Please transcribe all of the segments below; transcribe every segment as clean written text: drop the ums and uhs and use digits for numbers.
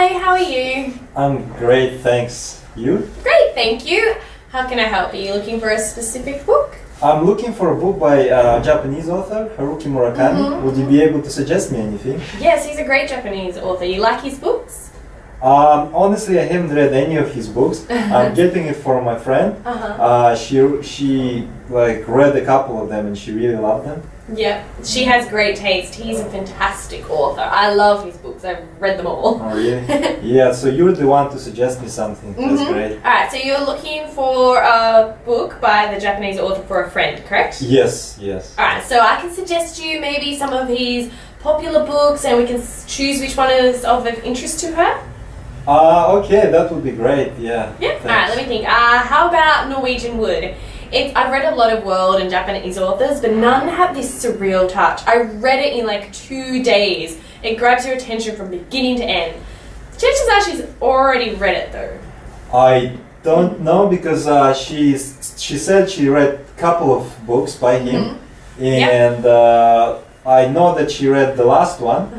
Hi, how are you? I'm great, thanks. You? Great, thank you. How can I help? Are you looking for a specific book? I'm looking for a book by a Japanese author, Haruki Murakami. Would you be able to suggest me anything? Yes, he's a great Japanese author. You like his books? Honestly, I haven't read any of his books. I'm getting it for my friend. She read a couple of them and she really loved them. Yeah, she has great taste. He's a fantastic author. I love his books. I've read them all. Oh, really? Yeah, so you're the one to suggest me something. That's great. Alright, so you're looking for a book by the Japanese author for a friend, correct? Yes. Alright, so I can suggest you maybe some of his popular books and we can choose which one is of interest to her. Okay, that would be great, yeah. Yeah, alright, let me think. How about Norwegian Wood? I've read a lot of world and Japanese authors, but none have this surreal touch. I read it in like 2 days. It grabs your attention from beginning to end. Chances are she's already read it though. I don't know because she said she read a couple of books by him, and I know that she read the last one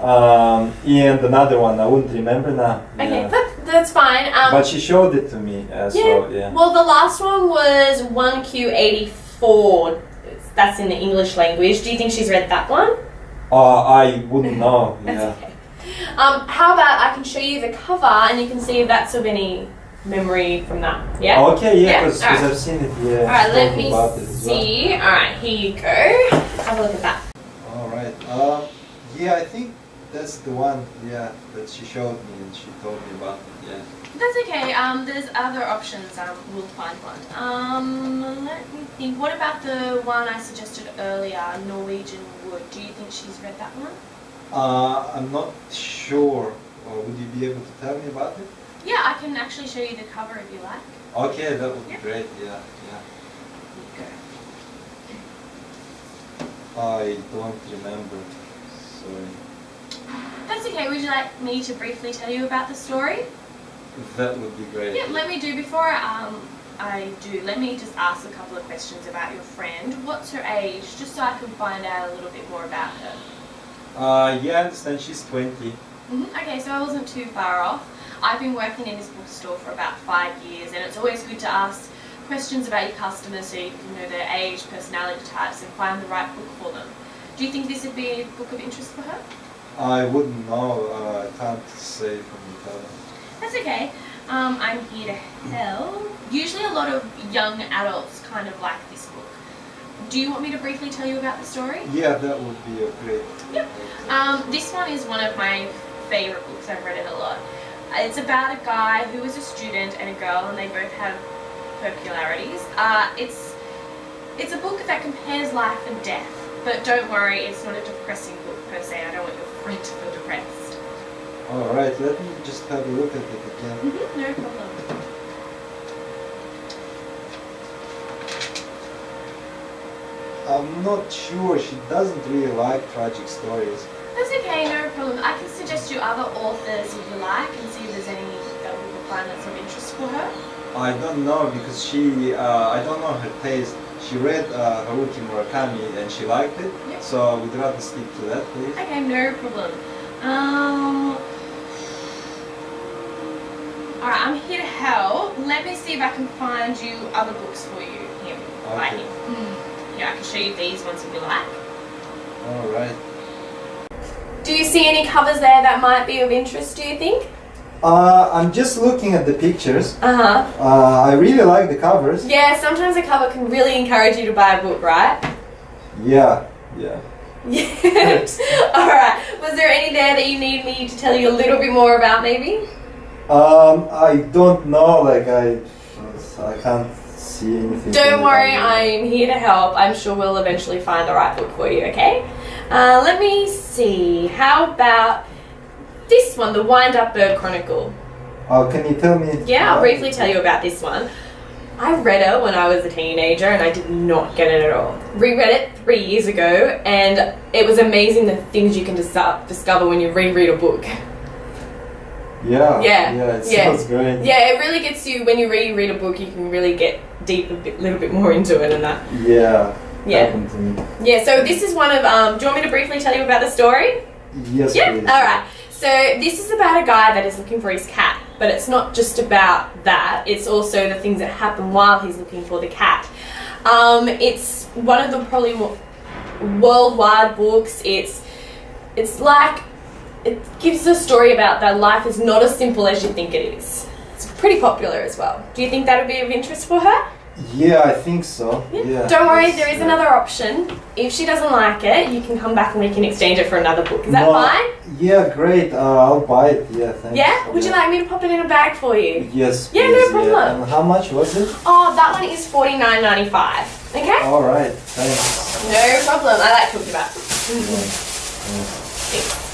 and another one. I wouldn't remember now. Okay, that's fine. But she showed it to me, so yeah. Well, the last one was 1Q84. That's in the English language. Do you think she's read that one? I wouldn't know. That's okay. How about I can show you the cover and you can see if that's of any memory from that. Yeah? Okay, yeah, because I've seen it. Yeah. Alright, let me see. Alright, here you go. Have a look at that. Alright. Yeah, I think that's the one. Yeah, that she showed me and she told me about it. Yeah. That's okay. There's other options. We'll find one. Let me think. What about the one I suggested earlier, Norwegian Wood? Do you think she's read that one? I'm not sure. Would you be able to tell me about it? Yeah, I can actually show you the cover if you like. Okay, that would be great. Yeah. I don't remember. Sorry. That's okay. Would you like me to briefly tell you about the story? That would be great. Yeah, let me do before let me just ask a couple of questions about your friend. What's her age? Just so I can find out a little bit more about her. Yeah, I understand she's 20. Okay, so I wasn't too far off. I've been working in this bookstore for about 5 years and it's always good to ask questions about your customers so you can know their age, personality types and find the right book for them. Do you think this would be a book of interest for her? I wouldn't know. I can't say from the title. That's okay. I'm here to help. Usually a lot of young adults kind of like this book. Do you want me to briefly tell you about the story? Yeah, that would be great. Yep. This one is one of my favorite books. I've read it a lot. It's about a guy who is a student and a girl and they both have peculiarities. It's a book that compares life and death. But don't worry, it's not a depressing book per se. I don't want your friend to feel depressed. Alright, let me just have a look at it again. No problem. I'm not sure. She doesn't really like tragic stories. That's okay, no problem. I can suggest you other authors if you like and see if there's any that we will find that's of interest for her. I don't know because I don't know her taste. She read Haruki Murakami and she liked it, so I would rather stick to that, please. Okay, no problem. Alright, I'm here to help. Let me see if I can find you other books for you. Here, by him. Here, I can show you these ones if you like. Alright. Do you see any covers there that might be of interest, do you think? I'm just looking at the pictures. I really like the covers. Yeah, sometimes a cover can really encourage you to buy a book, right? Yeah. Yes. Alright. Was there any there that you need me to tell you a little bit more about maybe? I don't know, I can't see anything. Don't worry, I'm here to help. I'm sure we'll eventually find the right book for you, okay? Let me see. How about this one, The Wind-Up Bird Chronicle? Can you tell me? Yeah, I'll briefly tell you about this one. I read it when I was a teenager and I did not get it at all. Reread it 3 years ago and it was amazing the things you can discover when you reread a book. Yeah, it sounds great. Yeah, it really gets you, when you reread a book, you can really get deep little bit more into it and that. Yeah, happened to me. Yeah, so this is one of, do you want me to briefly tell you about the story? Yes, yeah? please. Alright. So this is about a guy that is looking for his cat, but it's not just about that. It's also the things that happen while he's looking for the cat. It's one of the probably worldwide books. It's like, it gives a story about that life is not as simple as you think it is. It's pretty popular as well. Do you think that would be of interest for her? Yeah, I think so. Yeah. Don't worry, there is another option. If she doesn't like it, you can come back and we can exchange it for another book. Is that fine? Yeah, great. I'll buy it. Yeah, thanks. Yeah? Would you like me to pop it in a bag for you? Yes. Yeah, please, no problem. Yeah. And how much was it? Oh, that one is $49.95. Okay? All right. Thanks. No problem. I like talking about it. Thanks. Thanks.